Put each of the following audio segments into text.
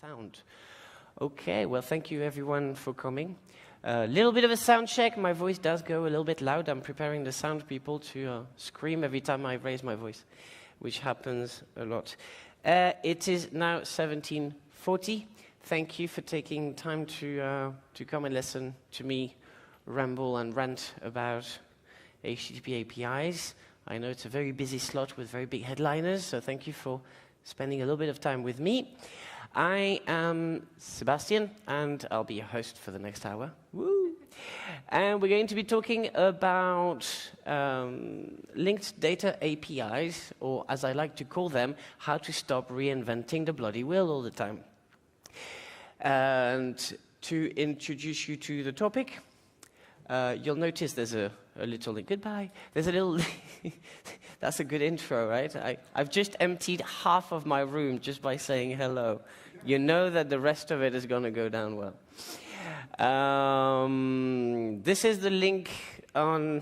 Sound. Okay, well, thank you everyone for coming. A little bit of a sound check. My voice does go a little bit loud. I'm preparing the sound people to scream every time I raise my voice, which happens a lot. It is now 17:40. Thank you for taking time to come and listen to me ramble and rant about HTTP APIs. I know it's a very busy slot with very big headliners, so thank you for spending a little bit of time with me. I am Sebastien, and I'll be your host for the next hour. Woo! And we're going to be talking about linked data APIs, or as I like to call them, how to stop reinventing the bloody wheel all the time. And to introduce you to the topic, you'll notice there's a little link. Goodbye. There's a little... That's a good intro, right? I've just emptied half of my room just by saying hello. You know that the rest of it is going to go down well. This is the link on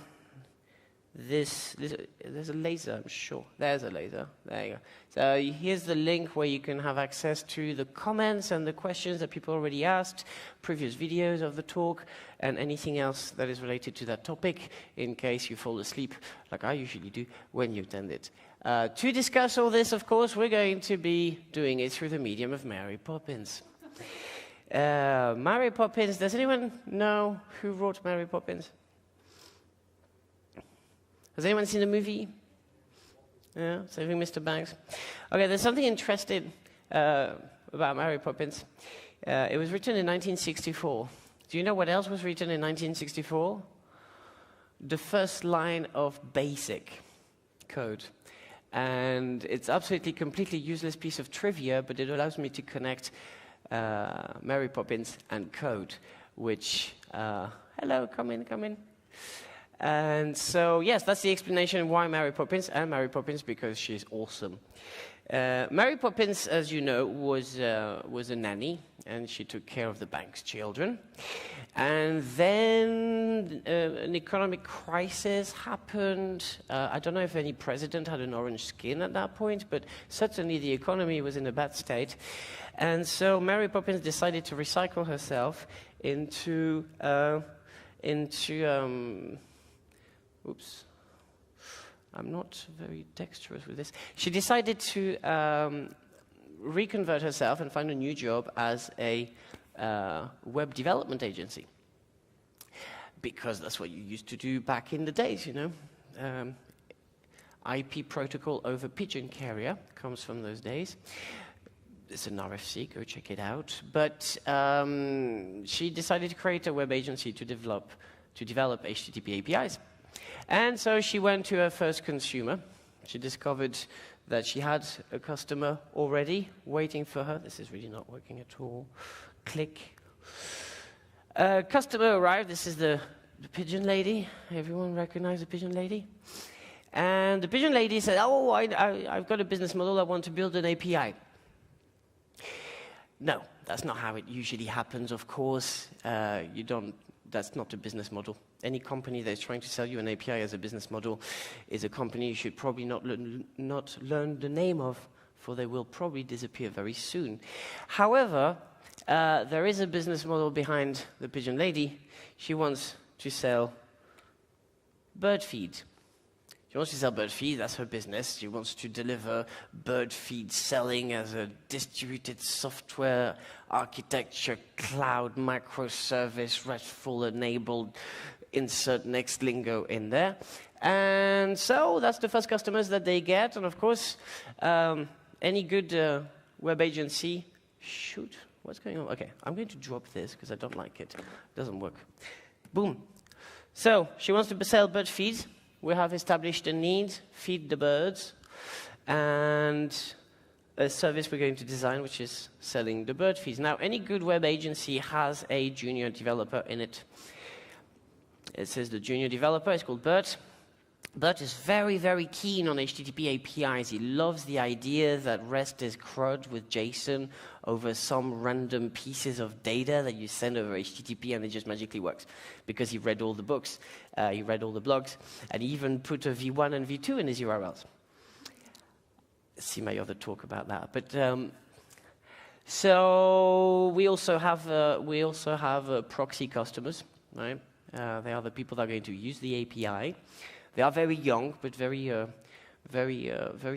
this. There's a laser, I'm sure. There's a laser. There you go. So here's the link where you can have access to the comments and the questions that people already asked, previous videos of the talk, and anything else that is related to that topic, in case you fall asleep, like I usually do, when you attend it. To discuss all this, of course, we're going to be doing it through the medium of Mary Poppins. Mary Poppins, does anyone know who wrote Mary Poppins? Has anyone seen the movie? Yeah, Saving Mr. Banks. Okay, there's something interesting about Mary Poppins. It was written in 1964. Do you know what else was written in 1964? The first line of BASIC code. And it's absolutely completely useless piece of trivia, but it allows me to connect Mary Poppins and code, which, hello, come in. And so, yes, that's the explanation why Mary Poppins, and Mary Poppins because she's awesome. Mary Poppins, as you know, was a nanny, and she took care of the bank's children. And then an economic crisis happened. I don't know if any president had an orange skin at that point, but certainly the economy was in a bad state. And so Mary Poppins decided to recycle herself into oops. I'm not very dexterous with this. She decided to reconvert herself and find a new job as a web development agency. Because that's what you used to do back in the days, you know. IP protocol over pigeon carrier comes from those days. It's an RFC, go check it out. But she decided to create a web agency to develop HTTP APIs. And so she went to her first consumer. She discovered that she had a customer already waiting for her. This is really not working at all. Click. Customer arrived. This is the pigeon lady. Everyone recognize the pigeon lady? And the pigeon lady said, oh, I've got a business model. I want to build an API. No, that's not how it usually happens, of course. That's not a business model. Any company that is trying to sell you an API as a business model is a company you should probably not learn the name of, for they will probably disappear very soon. However, there is a business model behind the pigeon lady. She wants to sell bird feed. She wants to sell bird feed, that's her business. She wants to deliver bird feed selling as a distributed software architecture, cloud, microservice, RESTful-enabled, insert next lingo in there. And so that's the first customers that they get. And of course, any good web agency, shoot, what's going on? Okay, I'm going to drop this because I don't like it. It doesn't work. Boom. So she wants to sell bird feed. We have established a need, feed the birds, and a service we're going to design, which is selling the bird feeds. Now, any good web agency has a junior developer in it. It says the junior developer is called Bert. Bert is very, very keen on HTTP APIs. He loves the idea that REST is CRUD with JSON over some random pieces of data that you send over HTTP and it just magically works. Because he read all the books, he read all the blogs, and he even put a V1 and V2 in his URLs. See my other talk about that. But So we also have proxy customers, right? They are the people that are going to use the API. They are very young, but very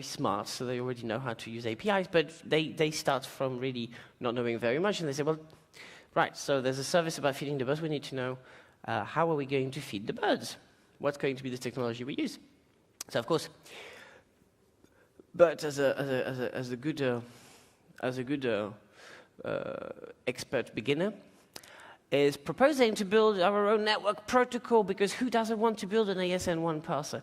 smart, so they already know how to use APIs, but they start from really not knowing very much, and they say, well, right, so there's a service about feeding the birds, we need to know how are we going to feed the birds? What's going to be the technology we use? So of course, but as a good expert beginner, is proposing to build our own network protocol, because who doesn't want to build an ASN1 parser?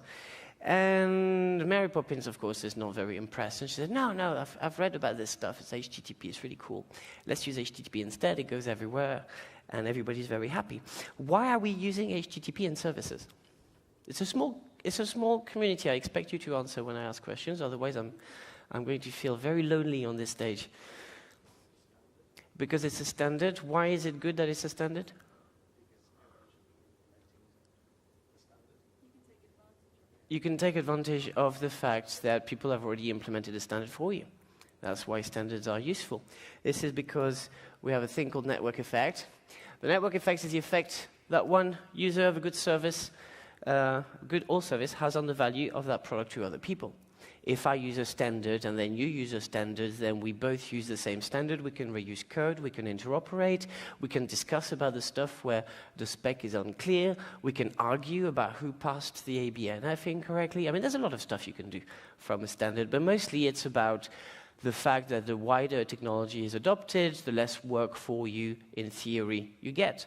And Mary Poppins, of course, is not very impressed. And she said, no, I've read about this stuff. It's HTTP. It's really cool. Let's use HTTP instead. It goes everywhere, and everybody's very happy. Why are we using HTTP in services? It's a small community. I expect you to answer when I ask questions. Otherwise, I'm going to feel very lonely on this stage. Because it's a standard. Why is it good that it's a standard? You can take advantage of the fact that people have already implemented a standard for you. That's why standards are useful. This is because we have a thing called network effect. The network effect is the effect that one user of a good service, good or service, has on the value of that product to other people. If I use a standard and then you use a standard, then we both use the same standard. We can reuse code, we can interoperate, we can discuss about the stuff where the spec is unclear, we can argue about who passed the ABNF incorrectly. I mean, there's a lot of stuff you can do from a standard, but mostly it's about the fact that the wider technology is adopted, the less work for you, in theory, you get.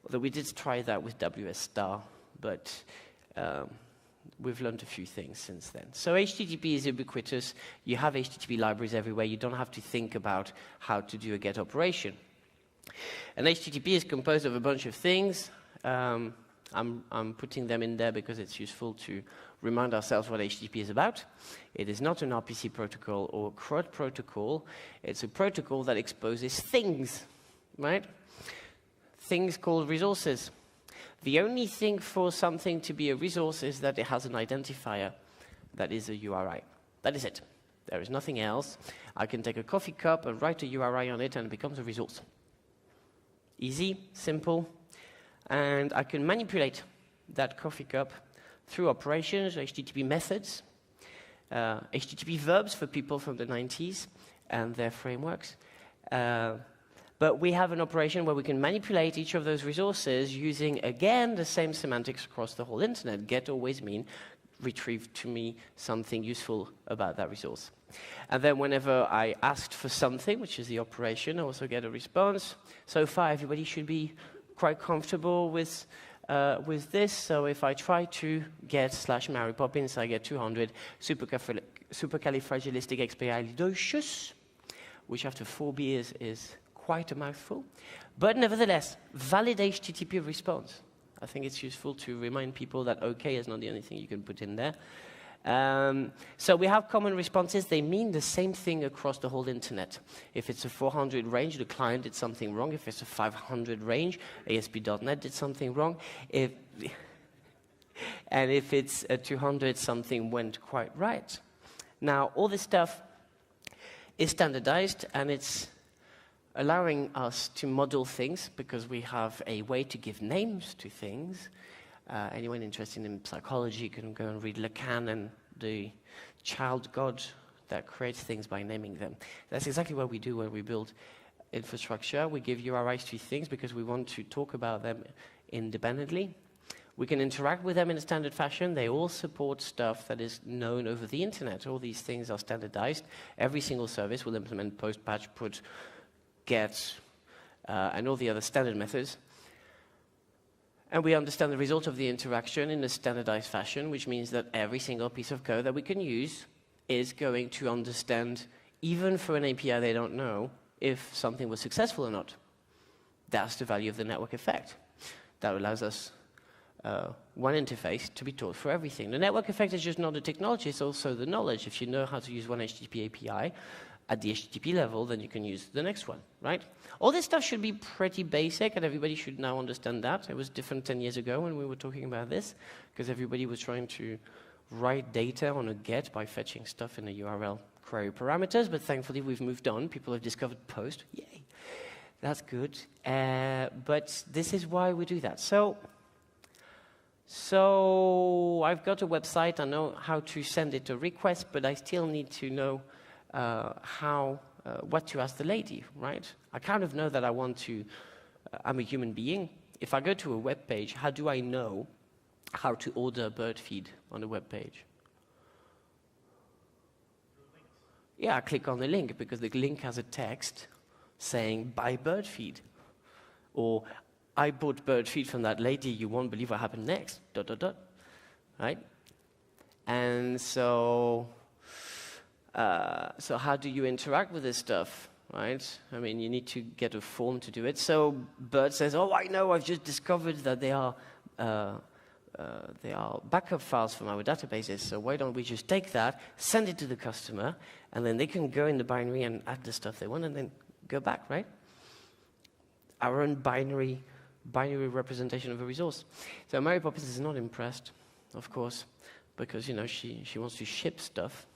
Although we did try that with WS star, but we've learned a few things since then. So HTTP is ubiquitous. You have HTTP libraries everywhere. You don't have to think about how to do a GET operation. And HTTP is composed of a bunch of things. I'm putting them in there because it's useful to remind ourselves what HTTP is about. It is not an RPC protocol or CRUD protocol. It's a protocol that exposes things, right? Things called resources. The only thing for something to be a resource is that it has an identifier that is a URI. That is it. There is nothing else. I can take a coffee cup and write a URI on it and it becomes a resource. Easy, simple, and I can manipulate that coffee cup through operations, HTTP methods, HTTP verbs for people from the 90s and their frameworks. But we have an operation where we can manipulate each of those resources using, again, the same semantics across the whole internet. Get always mean, retrieve to me something useful about that resource. And then whenever I asked for something, which is the operation, I also get a response. So far, everybody should be quite comfortable with this. So if I try to get /Mary Poppins, I get 200 supercalifragilisticexpialidocious, which after 4 beers is quite a mouthful, but nevertheless, valid HTTP response. I think it's useful to remind people that OK is not the only thing you can put in there. So we have common responses. They mean the same thing across the whole internet. If it's a 400 range, the client did something wrong. If it's a 500 range, ASP.NET did something wrong. And if it's a 200, something went quite right. Now, all this stuff is standardized, and it's allowing us to model things because we have a way to give names to things. Anyone interested in psychology can go and read Lacan and the child god that creates things by naming them. That's exactly what we do when we build infrastructure. We give URIs to things because we want to talk about them independently. We can interact with them in a standard fashion. They all support stuff that is known over the internet. All these things are standardized. Every single service will implement post, patch, put, get, and all the other standard methods. And we understand the result of the interaction in a standardized fashion, which means that every single piece of code that we can use is going to understand, even for an API they don't know, if something was successful or not. That's the value of the network effect. That allows us one interface to be taught for everything. The network effect is just not the technology, it's also the knowledge. If you know how to use one HTTP API at the HTTP level, then you can use the next one, right? All this stuff should be pretty basic, and everybody should now understand that. It was different 10 years ago when we were talking about this, because everybody was trying to write data on a get by fetching stuff in the URL query parameters, but thankfully we've moved on. People have discovered post. Yay. That's good. But this is why we do that. So I've got a website. I know how to send it a request, but I still need to know what to ask the lady, right? I kind of know that I want to, I'm a human being. If I go to a web page, how do I know how to order bird feed on the web page? Yeah, I click on the link because the link has a text saying buy bird feed. Or I bought bird feed from that lady, you won't believe what happened next, ... right? And so how do you interact with this stuff, right? I mean, you need to get a form to do it. So Bird says, oh, I know, I've just discovered that they are backup files from our databases, so why don't we just take that, send it to the customer, and then they can go in the binary and add the stuff they want and then go back, right? Our own binary representation of a resource. So Mary Poppins is not impressed, of course, because, you know, she wants to ship stuff.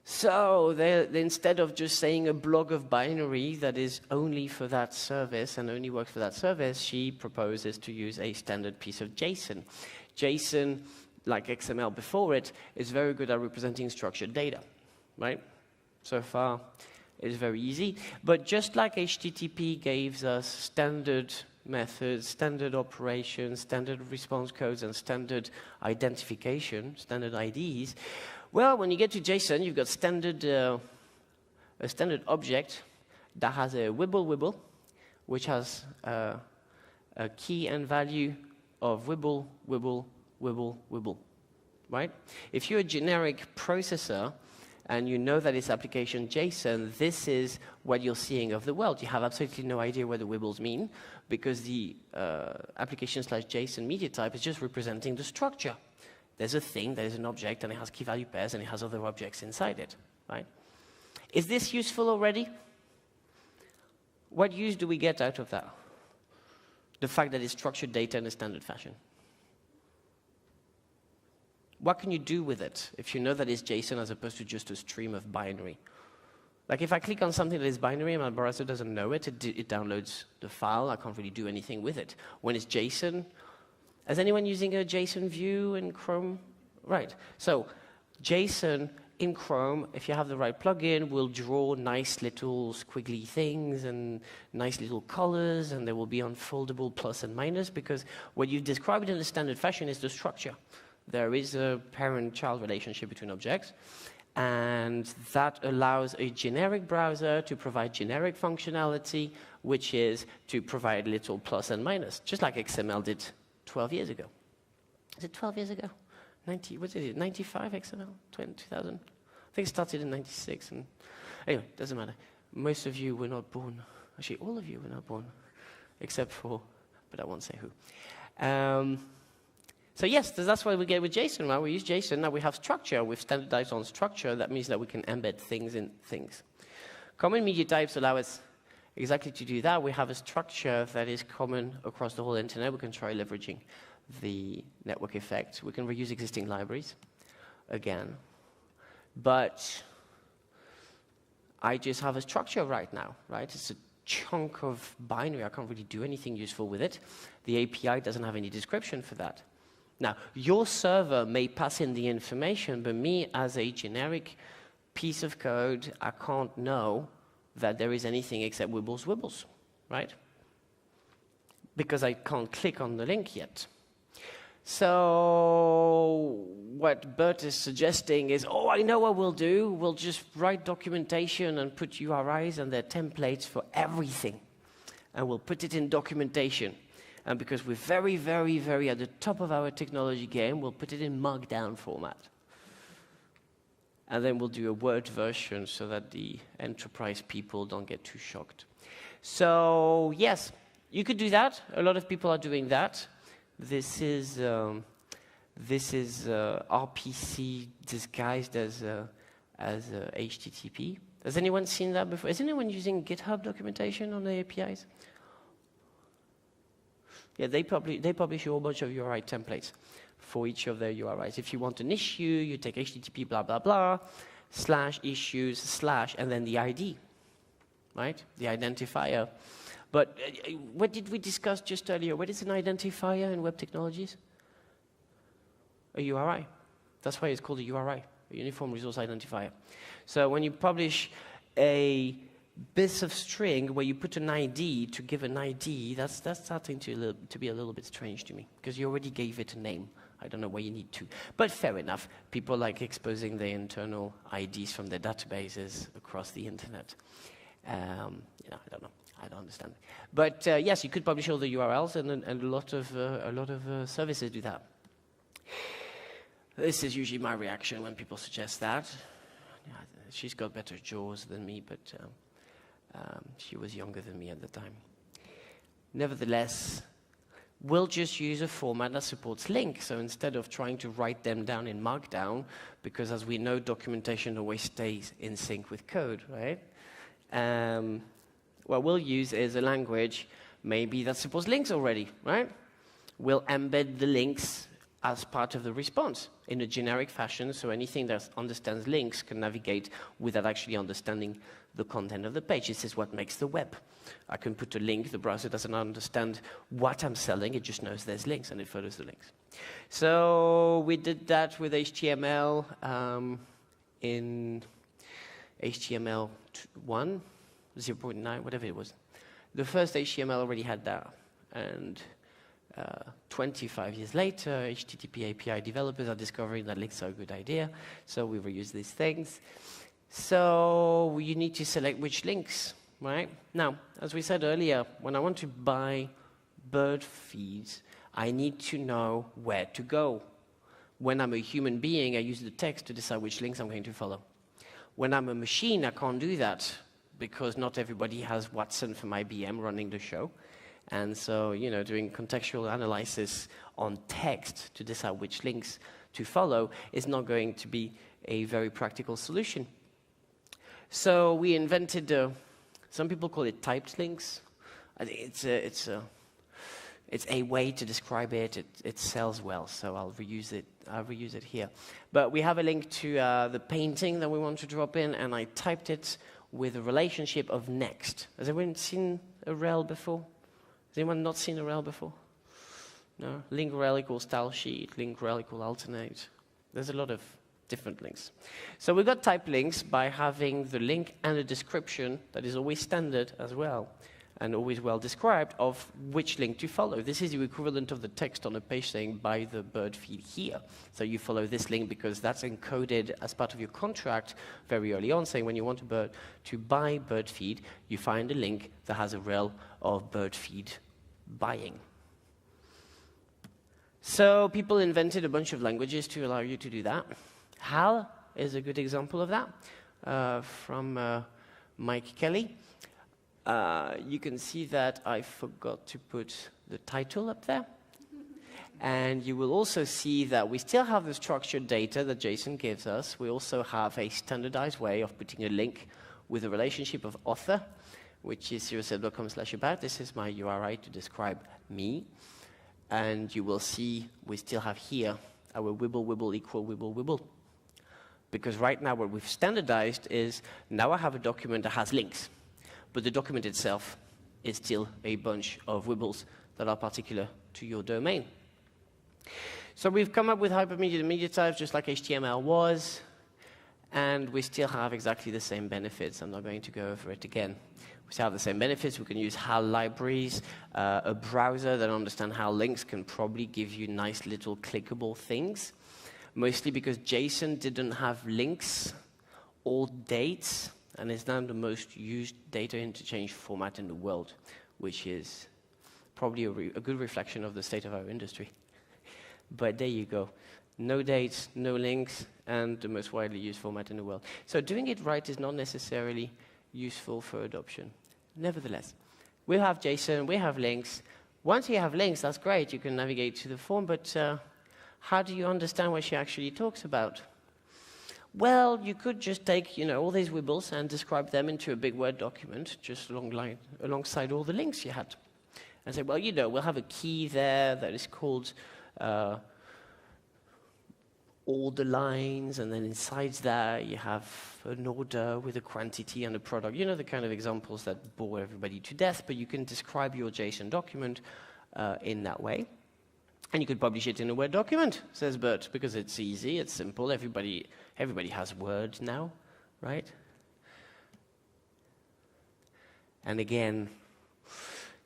So they, instead of just saying a block of binary that is only for that service and only works for that service, she proposes to use a standard piece of JSON. JSON, like XML before it, is very good at representing structured data, right? So far, it's very easy. But just like HTTP gives us standard methods, standard operations, standard response codes, and standard identification, standard IDs, well, when you get to JSON, you've got a standard object that has a wibble, which has a key and value of wibble, right? If you're a generic processor and you know that it's application JSON, this is what you're seeing of the world. You have absolutely no idea what the wibbles mean because the application/JSON media type is just representing the structure. There's a thing, there's an object, and it has key value pairs, and it has other objects inside it, right? Is this useful already? What use do we get out of that? The fact that it's structured data in a standard fashion. What can you do with it if you know that it's JSON as opposed to just a stream of binary? Like if I click on something that is binary and my browser doesn't know it, it downloads the file, I can't really do anything with it. When it's JSON, is anyone using a JSON view in Chrome? Right. So JSON in Chrome, if you have the right plugin, will draw nice little squiggly things and nice little colors, and they will be unfoldable plus and minus, because what you've described in the standard fashion is the structure. There is a parent-child relationship between objects, and that allows a generic browser to provide generic functionality, which is to provide little plus and minus, just like XML did 12 years ago. Is it 12 years ago? 95 XML? 2000? I think it started in 96. And anyway, doesn't matter. Most of you were not born. Actually, all of you were not born, except for, but I won't say who. So yes, that's what we get with JSON. Right? We use JSON. Now we have structure. We've standardized on structure. That means that we can embed things in things. Common media types allow us exactly to do that. We have a structure that is common across the whole internet. We can try leveraging the network effect. We can reuse existing libraries again. But I just have a structure right now, right? It's a chunk of binary. I can't really do anything useful with it. The API doesn't have any description for that. Now, your server may pass in the information, but me as a generic piece of code, I can't know that there is anything except wibbles, right? Because I can't click on the link yet. So what Bert is suggesting is, oh, I know what we'll do. We'll just write documentation and put URIs and their templates for everything. And we'll put it in documentation. And because we're very, very, very at the top of our technology game, we'll put it in markdown format. And then we'll do a Word version so that the enterprise people don't get too shocked. So yes, you could do that. A lot of people are doing that. This is RPC disguised as HTTP. Has anyone seen that before? Is anyone using GitHub documentation on the APIs? Yeah, they publish a whole bunch of URI templates for each of their URIs. If you want an issue, you take HTTP blah, blah, blah, /issues/ and then the ID, right? The identifier. But what did we discuss just earlier? What is an identifier in web technologies? A URI. That's why it's called a URI, a Uniform Resource Identifier. So when you publish a bit of string where you put an ID to give an ID, that's starting to be a little bit strange to me, because you already gave it a name. I don't know why you need to. But fair enough. People like exposing their internal IDs from their databases across the internet. I don't know. I don't understand. But yes, you could publish all the URLs, and a lot of services do that. This is usually my reaction when people suggest that. She's got better jaws than me, but she was younger than me at the time. Nevertheless, we'll just use a format that supports links. So instead of trying to write them down in Markdown, because as we know, documentation always stays in sync with code, right? What we'll use is a language maybe that supports links already, right? We'll embed the links as part of the response in a generic fashion, so anything that understands links can navigate without actually understanding the content of the page. This is what makes the web. I can put a link, the browser doesn't understand what I'm selling, it just knows there's links and it follows the links. So we did that with HTML in HTML 1, 0.9, whatever it was. The first HTML already had that, and 25 years later, HTTP API developers are discovering that links are a good idea, so we reuse these things. So you need to select which links, right? Now, as we said earlier, when I want to buy bird feeds, I need to know where to go. When I'm a human being, I use the text to decide which links I'm going to follow. When I'm a machine, I can't do that, because not everybody has Watson from IBM running the show. And so, doing contextual analysis on text to decide which links to follow is not going to be a very practical solution. So we invented, some people call it typed links. I think it's a way to describe it. It sells well, so I'll reuse it here. But we have a link to the painting that we want to drop in, and I typed it with a relationship of next. Has anyone seen a rel before? Has anyone not seen a rel before? No? Link rel equals style sheet, link rel equals alternate. There's a lot of different links. So we got type links by having the link and a description that is always standard as well, and always well described of which link to follow. This is the equivalent of the text on a page saying buy the bird feed here. So you follow this link because that's encoded as part of your contract very early on, saying when you want to buy bird feed, you find a link that has a rel of bird feed buying. So people invented a bunch of languages to allow you to do that. HAL is a good example of that, from Mike Kelly. You can see that I forgot to put the title up there. And you will also see that we still have the structured data that JSON gives us. We also have a standardized way of putting a link with a relationship of author, which is json-ld.com/about. This is my URI to describe me. And you will see we still have here our wibble equal wibble. Because right now what we've standardized is now I have a document that has links. But the document itself is still a bunch of wibbles that are particular to your domain. So we've come up with hypermedia and media types just like HTML was, and we still have exactly the same benefits. I'm not going to go over it again. We still have the same benefits. We can use HAL libraries. A browser that understands HAL links can probably give you nice little clickable things, mostly because JSON didn't have links or dates, and it's now the most used data interchange format in the world, which is probably a good reflection of the state of our industry. But there you go. No dates, no links, and the most widely used format in the world. So doing it right is not necessarily useful for adoption. Nevertheless, we have JSON, we have links. Once you have links, that's great. You can navigate to the form, but how do you understand what she actually talks about? Well, you could just take, all these wibbles and describe them into a big Word document, just alongside all the links you had. and say, well, you know, we'll have a key there that is called all the lines, and then inside that you have an order with a quantity and a product. You know, the kind of examples that bore everybody to death, but you can describe your JSON document in that way. And you could publish it in a Word document, says Bert, because it's easy, it's simple, everybody has Word now, right? And again,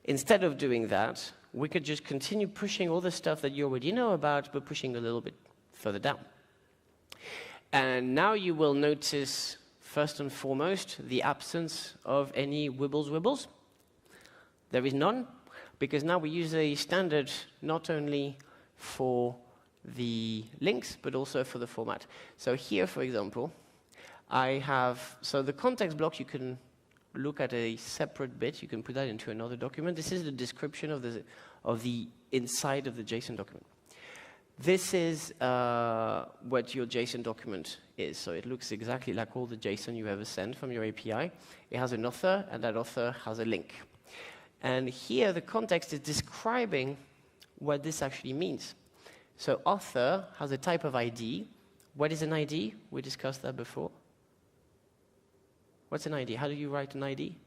instead of doing that, we could just continue pushing all the stuff that you already know about, but pushing a little bit further down. And now you will notice, first and foremost, the absence of any wibbles. There is none, because now we use a standard not only for the links, but also for the format. So here, for example, so the context block, you can look at a separate bit. You can put that into another document. This is the description of the inside of the JSON document. This is what your JSON document is. So it looks exactly like all the JSON you ever send from your API. It has an author, and that author has a link. And here, the context is describing what this actually means. So author has a type of ID. What is an ID? We discussed that before. What's an ID? How do you write an ID?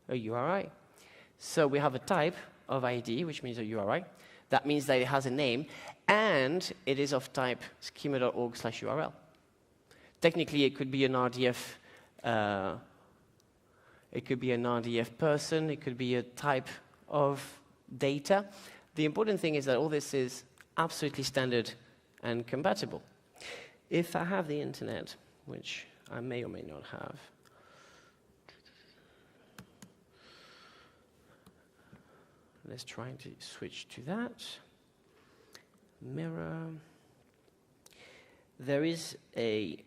A URI. So we have a type of ID, which means a URI. That means that it has a name, and it is of type schema.org/URL. Technically, it could be an RDF. It could be an RDF person. It could be a type of data. The important thing is that all this is absolutely standard and compatible. If I have the internet, which I may or may not have, let's try to switch to that. Mirror. There is the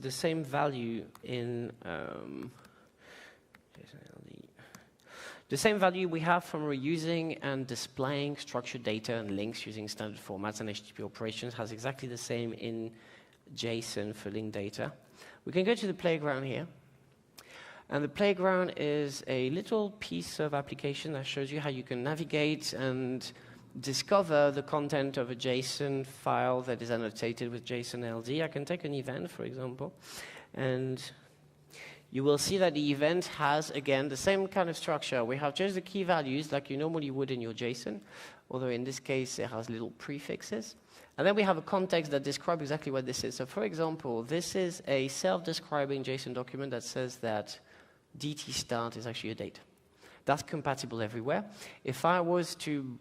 same value in the same value we have from reusing and displaying structured data and links using standard formats and HTTP operations has exactly the same in JSON for linked data. We can go to the playground here. And the playground is a little piece of application that shows you how you can navigate and discover the content of a JSON file that is annotated with json-ld. I can take an event, for example, and you will see that the event has, again, the same kind of structure. We have just the key values like you normally would in your JSON, although in this case it has little prefixes. And then we have a context that describes exactly what this is. So for example, this is a self-describing JSON document that says that DT start is actually a date. That's compatible everywhere. If I was to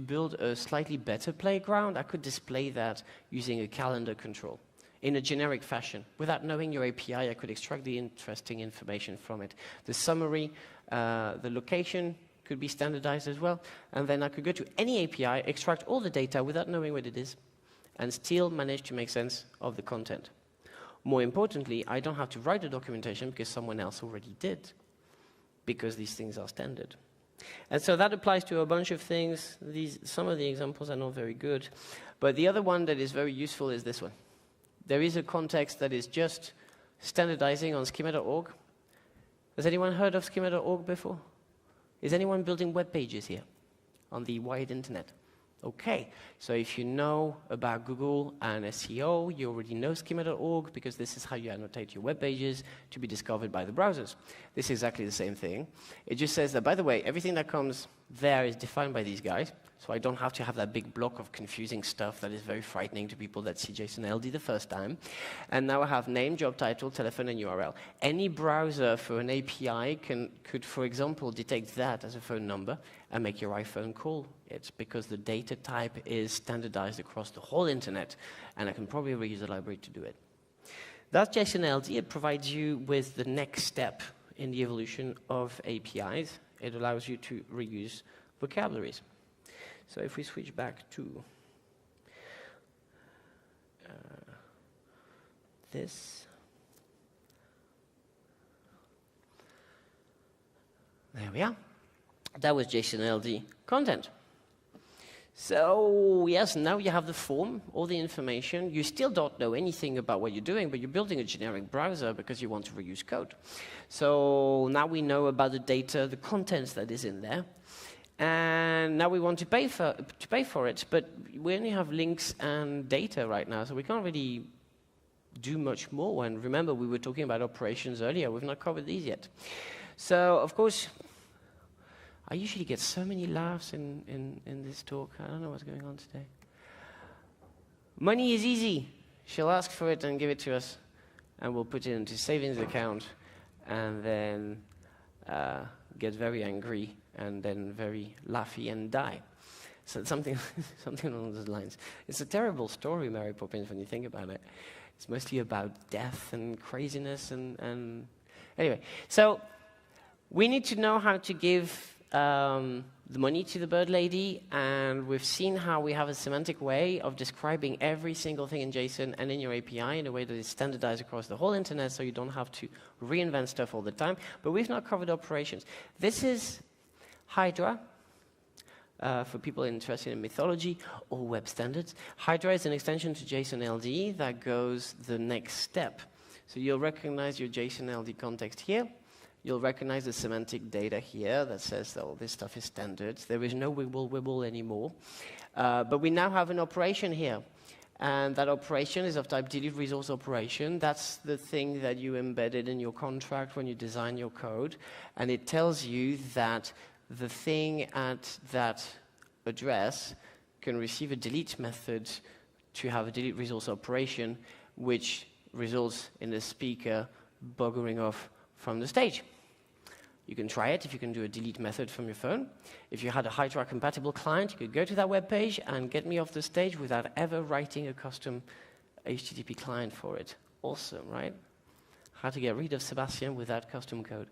build a slightly better playground, I could display that using a calendar control in a generic fashion. Without knowing your API, I could extract the interesting information from it. The summary, the location could be standardized as well, and then I could go to any API, extract all the data without knowing what it is, and still manage to make sense of the content. More importantly, I don't have to write the documentation because someone else already did, because these things are standard. And so that applies to a bunch of things. Some of the examples are not very good, but the other one that is very useful is this one. There is a context that is just standardizing on schema.org. Has anyone heard of schema.org before? Is anyone building web pages here on the wide internet? Okay, so if you know about Google and SEO, you already know schema.org because this is how you annotate your web pages to be discovered by the browsers. This is exactly the same thing. It just says that, by the way, everything that comes there is defined by these guys, so I don't have to have that big block of confusing stuff that is very frightening to people that see json-ld the first time. And now I have name, job title, telephone, and URL. Any browser for an API could, for example, detect that as a phone number and make your iPhone call it, because the data type is standardized across the whole internet, and I can probably reuse the library to do it. That's json-ld. It provides you with the next step in the evolution of APIs. It allows you to reuse vocabularies. So if we switch back to this, there we are. That was json-ld content. So yes, now you have the form, all the information. You still don't know anything about what you're doing, but you're building a generic browser because you want to reuse code. So now we know about the data, the contents that is in there. And now we want to pay for it, but we only have links and data right now, so we can't really do much more. And remember, we were talking about operations earlier. We've not covered these yet. So, of course, I usually get so many laughs in this talk. I don't know what's going on today. Money is easy. She'll ask for it and give it to us, and we'll put it into savings account, and then get very angry, and then very laughy and die. So something along those lines. It's a terrible story, Mary Poppins, when you think about it. It's mostly about death and craziness and anyway. So we need to know how to give the money to the bird lady, and we've seen how we have a semantic way of describing every single thing in JSON and in your API in a way that is standardized across the whole internet, so you don't have to reinvent stuff all the time. But we've not covered operations. This is Hydra. For people interested in mythology or web standards. Hydra is an extension to json-ld that goes the next step. So you'll recognize your json-ld context here. You'll recognize the semantic data here that says that all this stuff is standard. There is no wibble anymore. But we now have an operation here. And that operation is of type delete resource operation. That's the thing that you embedded in your contract when you design your code. And it tells you that the thing at that address can receive a delete method to have a delete resource operation, which results in the speaker buggering off from the stage. You can try it if you can do a delete method from your phone. If you had a Hydra-compatible client, you could go to that web page and get me off the stage without ever writing a custom HTTP client for it. Awesome, right? How to get rid of Sebastien without custom code.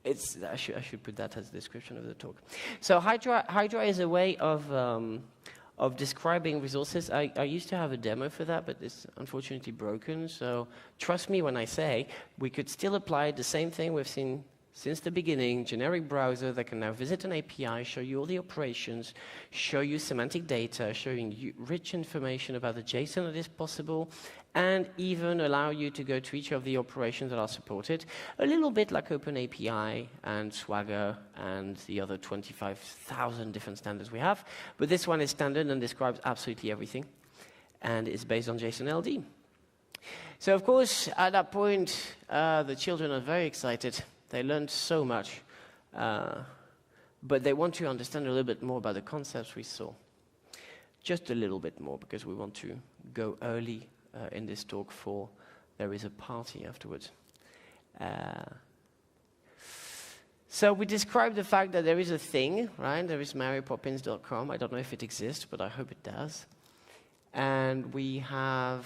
I should put that as the description of the talk. So Hydra is a way of describing resources. I used to have a demo for that, but it's unfortunately broken. So trust me when I say we could still apply the same thing we've seen since the beginning, generic browser that can now visit an API, show you all the operations, show you semantic data, showing you rich information about the JSON that is possible, and even allow you to go to each of the operations that are supported, a little bit like OpenAPI and Swagger and the other 25,000 different standards we have. But this one is standard and describes absolutely everything, and is based on json-ld. So, of course, at that point, the children are very excited. They learned so much, but they want to understand a little bit more about the concepts we saw. Just a little bit more, because we want to go early in this talk for there is a party afterwards. So we described the fact that there is a thing, right? There is marypoppins.com. I don't know if it exists, but I hope it does. And we have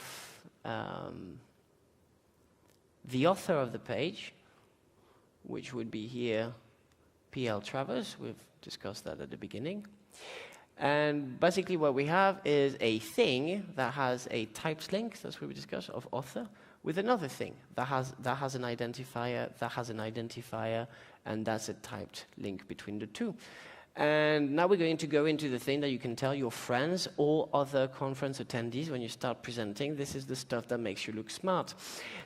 the author of the page, which would be here, PL Travers. We've discussed that at the beginning. And basically what we have is a thing that has a types link, that's what we discussed, of author, with another thing that has an identifier, and that's a typed link between the two. And now we're going to go into the thing that you can tell your friends or other conference attendees when you start presenting. This is the stuff that makes you look smart.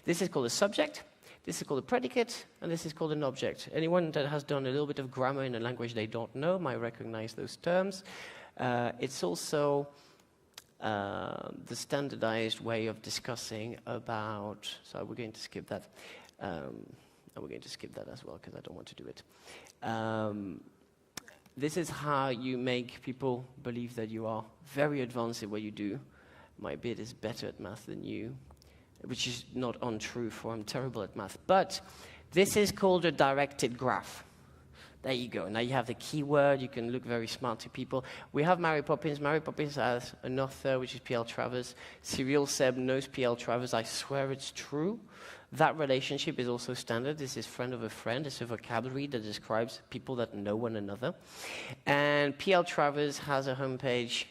This is called a subject. This is called a predicate, and this is called an object. Anyone that has done a little bit of grammar in a language they don't know might recognize those terms. It's also the standardized way of discussing about, so we're going to skip that. We're going to skip that as well, because I don't want to do it. This is how you make people believe that you are very advanced in what you do. My bid is better at math than you, which is not untrue, for I'm terrible at math. But this is called a directed graph. There you go. Now you have the keyword. You can look very smart to people. We have Mary Poppins. Mary Poppins has an author, which is PL Travers. Cyril Seb knows PL Travers. I swear it's true. That relationship is also standard. This is friend of a friend. It's a vocabulary that describes people that know one another. And PL Travers has a homepage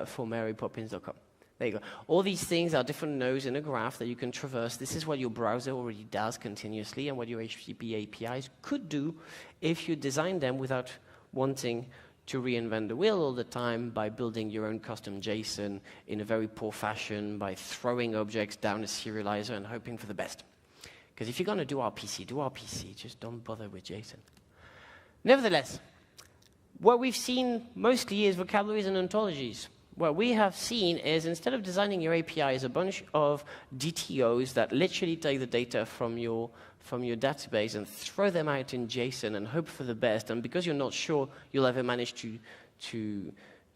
for marypoppins.com. There you go. All these things are different nodes in a graph that you can traverse. This is what your browser already does continuously, and what your HTTP APIs could do if you design them without wanting to reinvent the wheel all the time by building your own custom JSON in a very poor fashion, by throwing objects down a serializer and hoping for the best. Because if you're going to do RPC, just don't bother with JSON. Nevertheless, What we've seen mostly is vocabularies and ontologies. What we have seen is instead of designing your API as a bunch of DTOs that literally take the data from your database and throw them out in JSON and hope for the best, and because you're not sure you'll ever manage to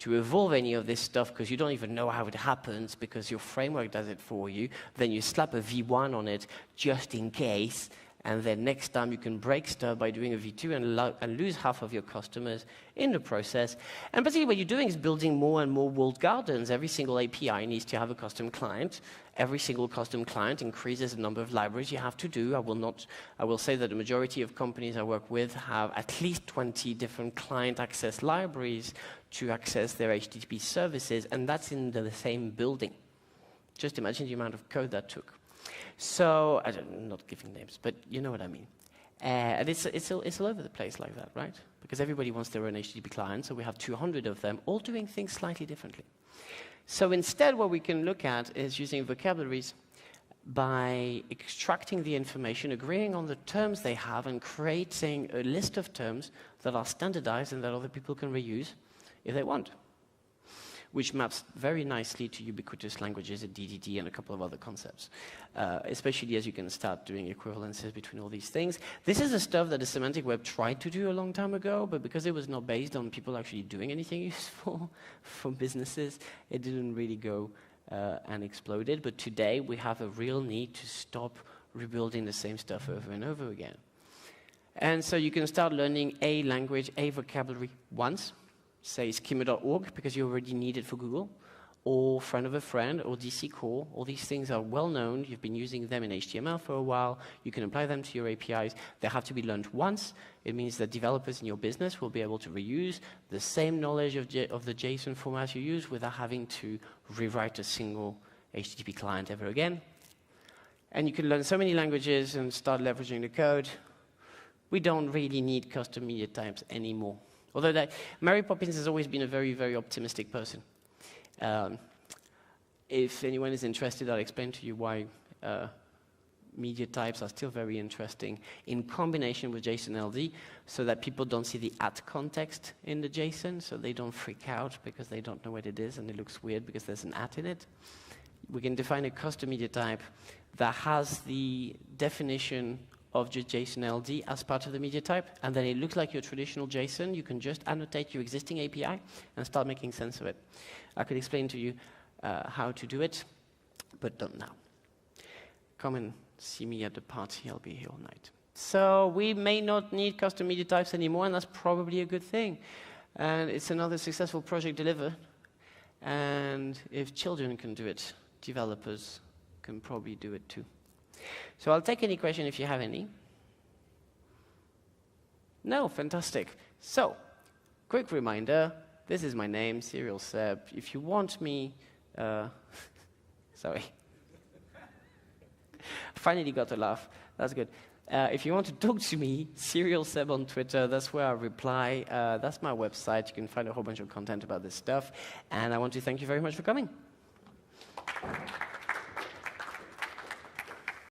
evolve any of this stuff because you don't even know how it happens because your framework does it for you, then you slap a V1 on it just in case, and then next time you can break stuff by doing a V2 and lose half of your customers in the process. And basically what you're doing is building more and more walled gardens. Every single API needs to have a custom client. Every single custom client increases the number of libraries you have to do. I will say that the majority of companies I work with have at least 20 different client access libraries to access their HTTP services, and that's in the same building. Just imagine the amount of code that took. So, I'm not giving names, but you know what I mean. And it's all over the place like that, right? Because everybody wants their own HTTP client, so we have 200 of them, all doing things slightly differently. So instead, what we can look at is using vocabularies by extracting the information, agreeing on the terms they have, and creating a list of terms that are standardized and that other people can reuse if they want, which maps very nicely to ubiquitous languages at DDD and a couple of other concepts, especially as you can start doing equivalences between all these things. This is the stuff that the semantic web tried to do a long time ago, but because it was not based on people actually doing anything useful for businesses, it didn't really go and exploded. But today, we have a real need to stop rebuilding the same stuff over and over again. And so you can start learning a language, a vocabulary once, say schema.org, because you already need it for Google, or friend of a friend, or DC core. All these things are well known. You've been using them in HTML for a while. You can apply them to your APIs. They have to be learned once. It means that developers in your business will be able to reuse the same knowledge of the JSON format you use without having to rewrite a single HTTP client ever again. And you can learn so many languages and start leveraging the code. We don't really need custom media types anymore. Although Mary Poppins has always been a very, very optimistic person. If anyone is interested, I'll explain to you why media types are still very interesting in combination with json-ld, so that people don't see the @ context in the JSON, so they don't freak out because they don't know what it is and it looks weird because there's an @ in it. We can define a custom media type that has the definition of json-ld as part of the media type, and then it looks like your traditional JSON. You can just annotate your existing API and start making sense of it. I could explain to you how to do it, but don't now. Come and see me at the party. I'll be here all night. So we may not need custom media types anymore, and that's probably a good thing. And it's another successful project delivered. And if children can do it, developers can probably do it too. So I'll take any question if you have any. No, fantastic. So, quick reminder, this is my name, Serial Seb. If you want me, sorry. Finally got a laugh, that's good. If you want to talk to me, Serial Seb on Twitter, that's where I reply. That's my website, you can find a whole bunch of content about this stuff. And I want to thank you very much for coming.